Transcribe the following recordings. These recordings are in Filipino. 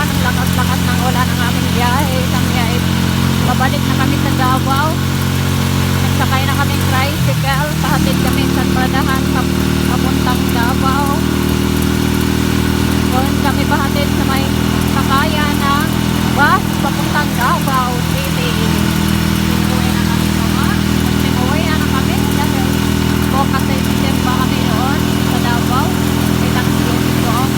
ang lakas-lakas ng ulan ang aming biyahe. Kami ay babalik na kami sa Davao. Nagsakay na kaming tricycle. Pahatid kami sa Pradahan papuntang Davao. Doon kami pahatid sa may sakayan ng bus papuntang Davao City. Sinuwi na kami naman. Sinuwi na kami dahil bukas ay December kami noon sa Davao. May Thanksgiving doon.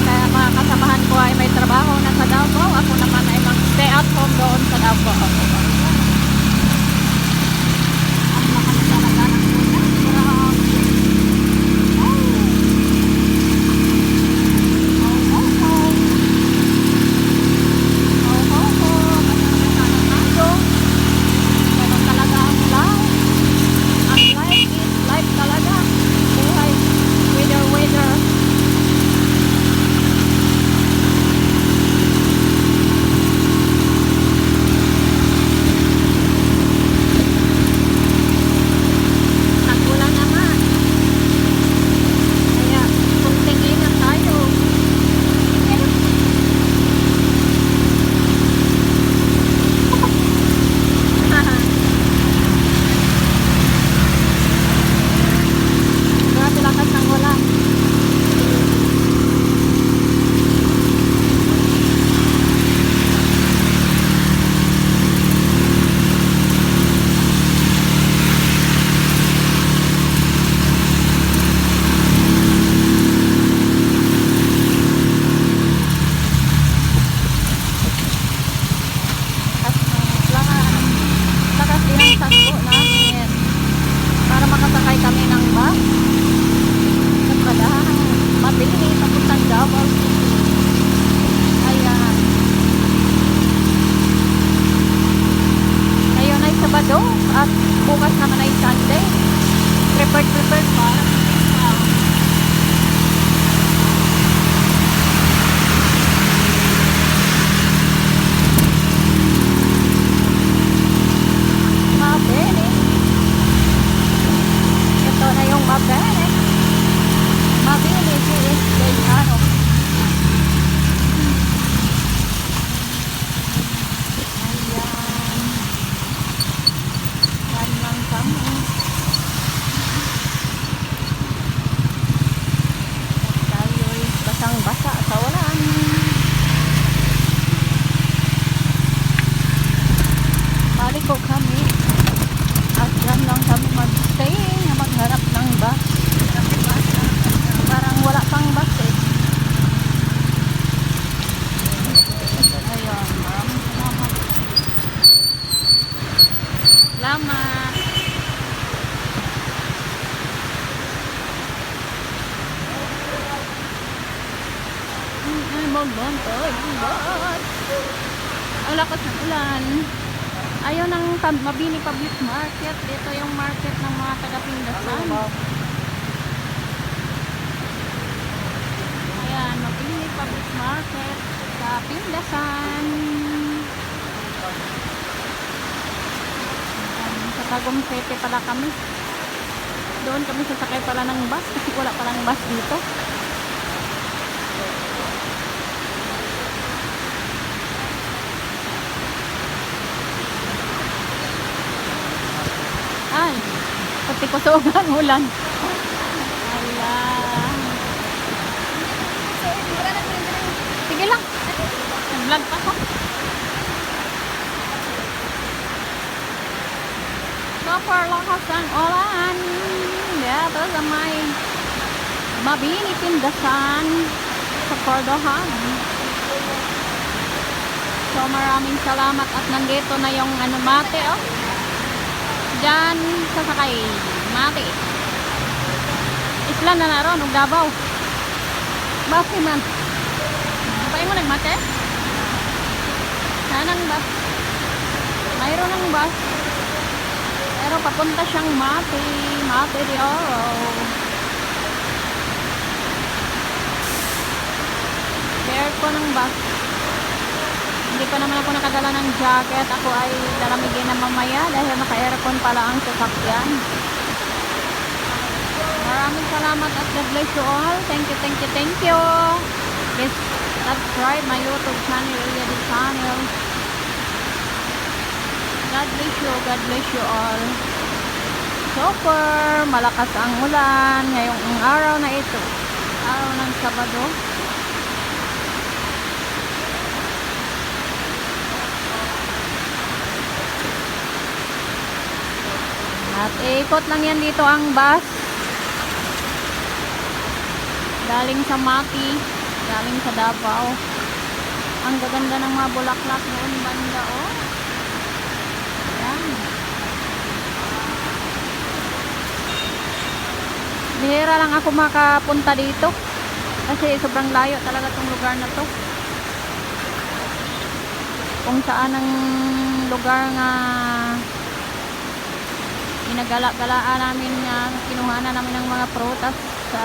Ang mga kasamahan ko ay may trabaho na sa Davao. Ako naman ay mag-stay at home doon sa Davao. Ang lakas talaga ng ulan. Para makasakay kami ng bus sa Pradahan, mabili papuntang Davao City. Ayan. Ngayon ay Sabado at bukas naman ay Sunday. Prepared pa. Mabili is ano. Ayan. Yan lang kami. Tayo'y basang-basa sa ulan. Balik ko kami. At yan lang kami mag-stay na magharap ng bus. Parang wala pang bus eh. Ayun, maraming salamat. Salamat. Ay, magbantay. Ang lakas ng ulan. Ayun ang Mabini Public Market. Dito yung market ng mga taga-Pindasan. Ayan, Mabini Public Market sa Pindasan. Sa Tagum City pala kami. Doon kami sasakay pala ng bus kasi wala palang bus dito. Ay, pati ko sa ulang ulan. Ala. Sige lang. Nag-vlog pa ko. Super lakas ng ulan. Dito sa may Mabini Pindasan sa Pradahan. So maraming salamat at nandito na yung mate oh. Diyan sasakay mate. Isla na naroon ug Davao. Bakit man? Kapay mo nagmate? Sanang bus. Mayroon ng bus. Pero papunta siyang Mate. Mate de Oro. Share ko ng bus. Hindi pa naman ako nakadala ng jacket. Ako ay lalamigin na mamaya dahil naka-aircon pala ang sasakyan. Maraming salamat at God bless you all. Thank you, thank you, thank you. Please subscribe my YouTube channel, Eliade Channel. God bless you. God bless you all. Super malakas ang ulan ngayong araw na ito. Araw ng Sabado. At ikot lang yan dito ang bus. Galing sa Maki, galing sa Davao. Ang gaganda ng mga bulaklak noon banda, oh. Ayan. Bihira lang ako makapunta dito. Kasi sobrang layo talaga tong lugar na to. Kung saan ang lugar nga inagala-galaan namin nga kinuhanan namin ng mga prutas sa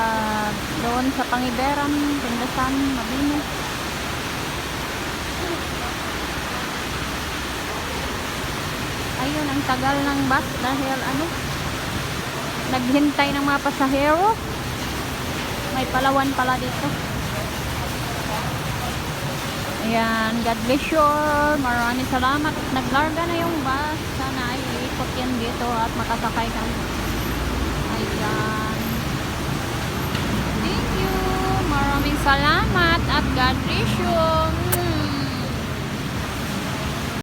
doon sa Pangiberan, Pindasan, Mabini. Ayun, ang tagal ng bus dahil naghintay ng mga pasahero. May palawan pala dito. Ayan, God bless you all. Maraming salamat. Naglarga na yung bus. Sana ay ikot yan dito at makasakay kami. Ayan. Thank you. Maraming salamat at God bless you.